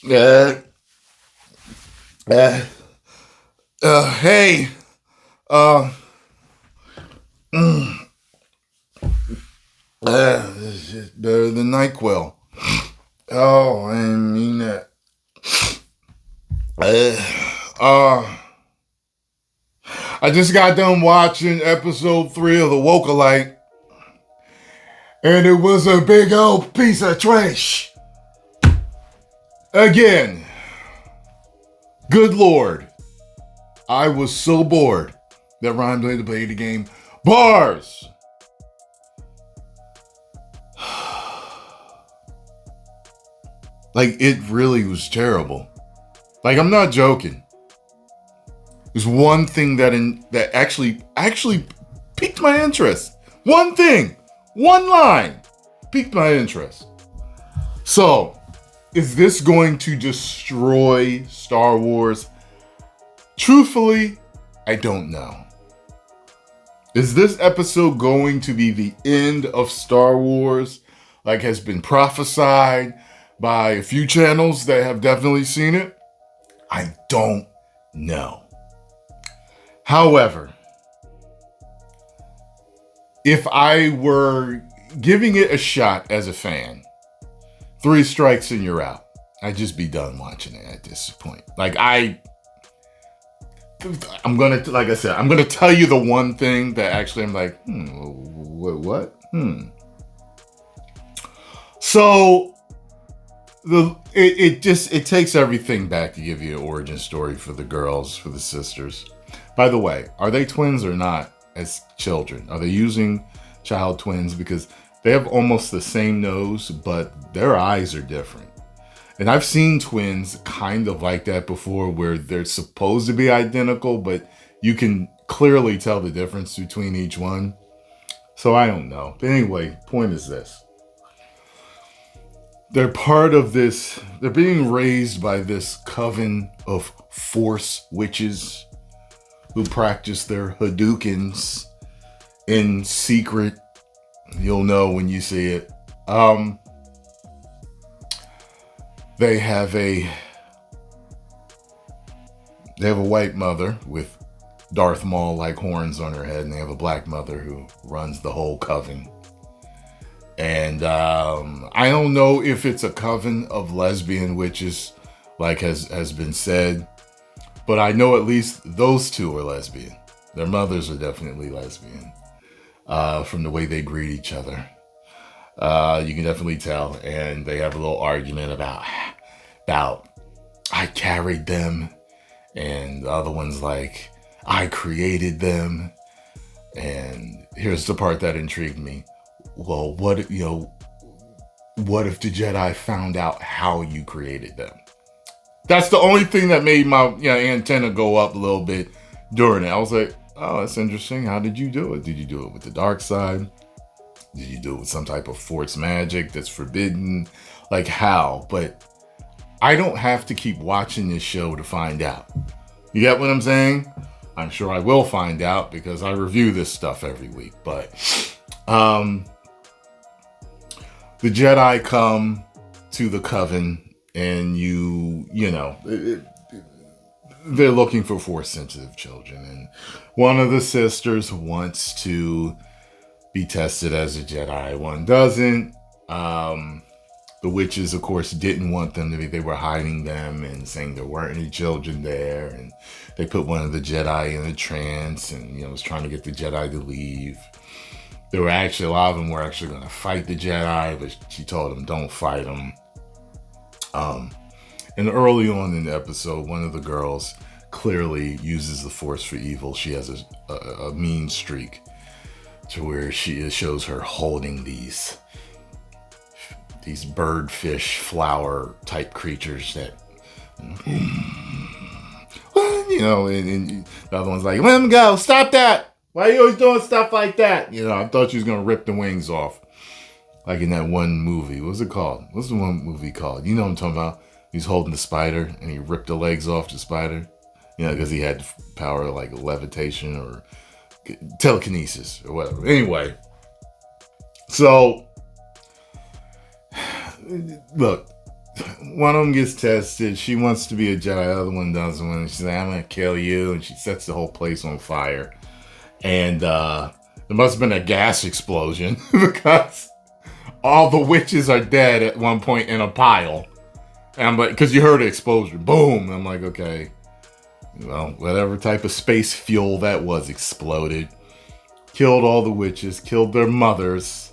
Uh, uh, hey, uh, mm, this is better than NyQuil. Oh, I didn't mean that. Uh, I just got done watching episode 3 of the Acolyte, and it was a big old piece of trash. Again, good lord, I was so bored that Ryan played to play the game. Bars! Like, it really was terrible. Like, I'm not joking. There's one thing that actually piqued my interest. One thing, one line piqued my interest. So, is this going to destroy Star Wars? Truthfully, I don't know. Is this episode going to be the end of Star Wars, like has been prophesied by a few channels that have definitely seen it? I don't know. However, if I were giving it a shot as a fan, 3 strikes and you're out. I'd just be done watching it at this point. I'm gonna tell you the one thing that actually I'm like, what? So it takes everything back to give you an origin story for the girls, for the sisters. By the way, are they twins or not as children? Are they using child twins? Because they have almost the same nose, but their eyes are different. And I've seen twins kind of like that before, where they're supposed to be identical, but you can clearly tell the difference between each one. So I don't know. But anyway, point is this. They're part of this, they're being raised by this coven of Force witches who practice their Hadoukens in secret. You'll know when you see it. They have a white mother with Darth Maul like horns on her head, and they have a black mother who runs the whole coven. And I don't know if it's a coven of lesbian witches, like has been said, but I know at least those two are lesbian. Their mothers are definitely lesbian, from the way they greet each other. You can definitely tell, and they have a little argument about I carried them, and the other one's like, I created them. And here's the part that intrigued me. Well, what if the Jedi found out how you created them? That's the only thing that made my antenna go up a little bit during it. I was like, oh, that's interesting. How did you do it? Did you do it with the dark side? Did you do it with some type of force magic that's forbidden? Like how? But I don't have to keep watching this show to find out. You get what I'm saying? I'm sure I will find out because I review this stuff every week. But the Jedi come to the coven, and they're looking for Force-sensitive children. And one of the sisters wants to be tested as a Jedi. One doesn't. The witches, of course, didn't want them to be. They were hiding them and saying there weren't any children there. And they put one of the Jedi in a trance and, was trying to get the Jedi to leave. A lot of them were actually going to fight the Jedi, but she told them, don't fight them. And early on in the episode, one of the girls clearly uses the Force for evil. She has a mean streak to where it shows her holding these birdfish flower type creatures that, and the other one's like, let him go, stop that. Why are you always doing stuff like that? I thought she was going to rip the wings off. Like in that one movie. What's it called? What's the one movie called? You know what I'm talking about? He's holding the spider and he ripped the legs off the spider. Because he had power like levitation or telekinesis or whatever. Anyway. So, look. one of them gets tested. She wants to be a Jedi. The other one doesn't. And she's like, I'm going to kill you. And she sets the whole place on fire. And there must have been a gas explosion because all the witches are dead at one point in a pile. And I'm like, because you heard an explosion. Boom. I'm like, okay. Well, whatever type of space fuel that was exploded. Killed all the witches. Killed their mothers.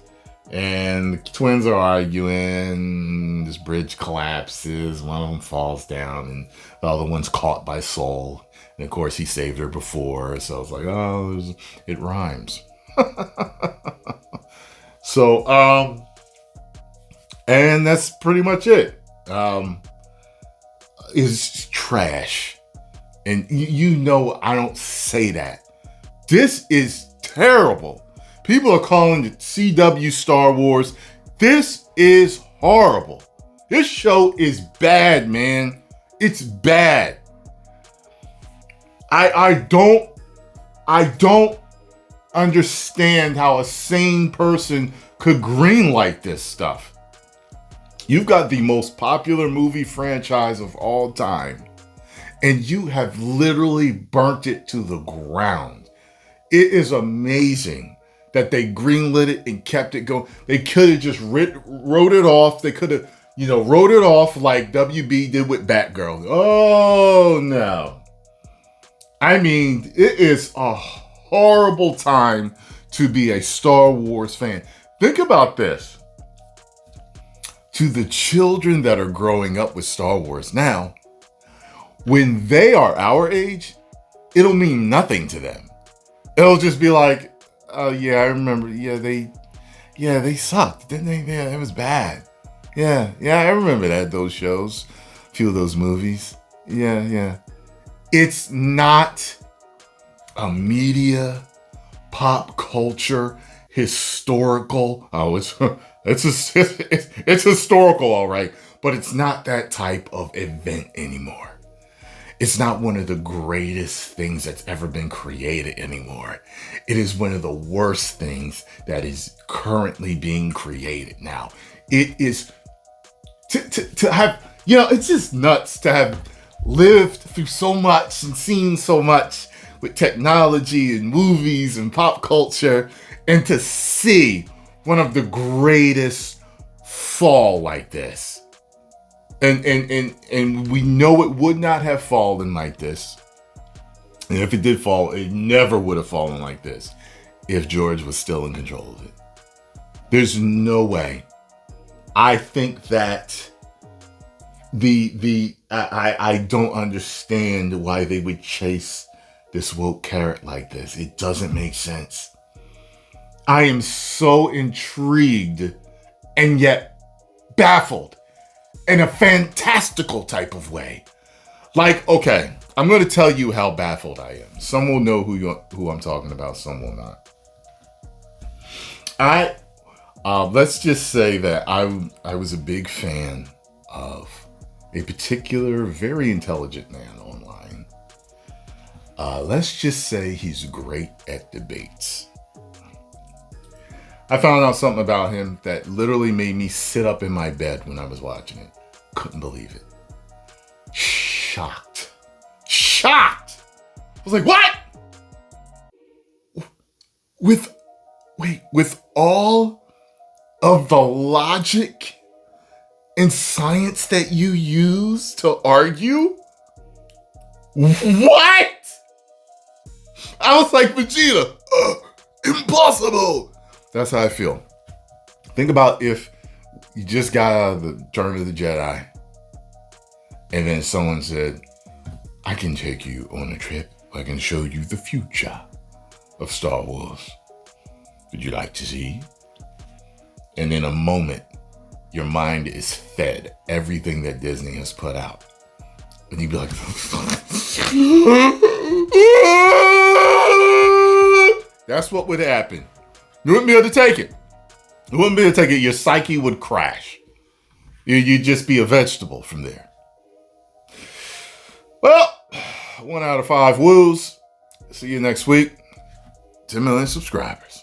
And the twins are arguing. This bridge collapses. One of them falls down. And the other one's caught by Soul. And of course, he saved her before. So I was like, oh, it rhymes. So, and that's pretty much it. It's trash. And you know I don't say that. This is terrible. People are calling it CW Star Wars. This is horrible. This show is bad, man. It's bad. I don't understand how a sane person could greenlight this stuff. You've got the most popular movie franchise of all time, and you have literally burnt it to the ground. It is amazing that they greenlit it and kept it going. They could have just wrote it off. They could have, wrote it off like WB did with Batgirl. Oh, no. I mean, it is a horrible time to be a Star Wars fan. Think about this. To the children that are growing up with Star Wars now, when they are our age, it'll mean nothing to them. It'll just be like, oh yeah, I remember. Yeah, they sucked, didn't they? Yeah, it was bad. Yeah, I remember those shows, a few of those movies. Yeah. It's not a media, pop culture, historical. Oh, it's historical, all right, but it's not that type of event anymore. It's not one of the greatest things that's ever been created anymore. It is one of the worst things that is currently being created now. It is to have, it's just nuts to have lived through so much and seen so much with technology and movies and pop culture, and to see one of the greatest fall like this. And we know it would not have fallen like this. And if it did fall, it never would have fallen like this if George was still in control of it. There's no way. I think that I don't understand why they would chase this woke carrot like this. It doesn't make sense. I am so intrigued and yet baffled in a fantastical type of way. Like, okay, I'm going to tell you how baffled I am. Some will know who I'm talking about, some will not. Let's just say that I was a big fan of a particular very intelligent man online. Let's just say he's great at debates. I found out something about him that literally made me sit up in my bed when I was watching it. Couldn't believe it. Shocked. I was like, what? With all of the logic and science that you use to argue? What? I was like, Vegeta, impossible. That's how I feel. Think about if you just got out of the Return of the Jedi and then someone said, I can take you on a trip. I can show you the future of Star Wars. Would you like to see? And in a moment, your mind is fed everything that Disney has put out. And you'd be like, that's what would happen. You wouldn't be able to take it. Your psyche would crash. You'd just be a vegetable from there. Well, 1 out of 5 woos. See you next week. 10 million subscribers.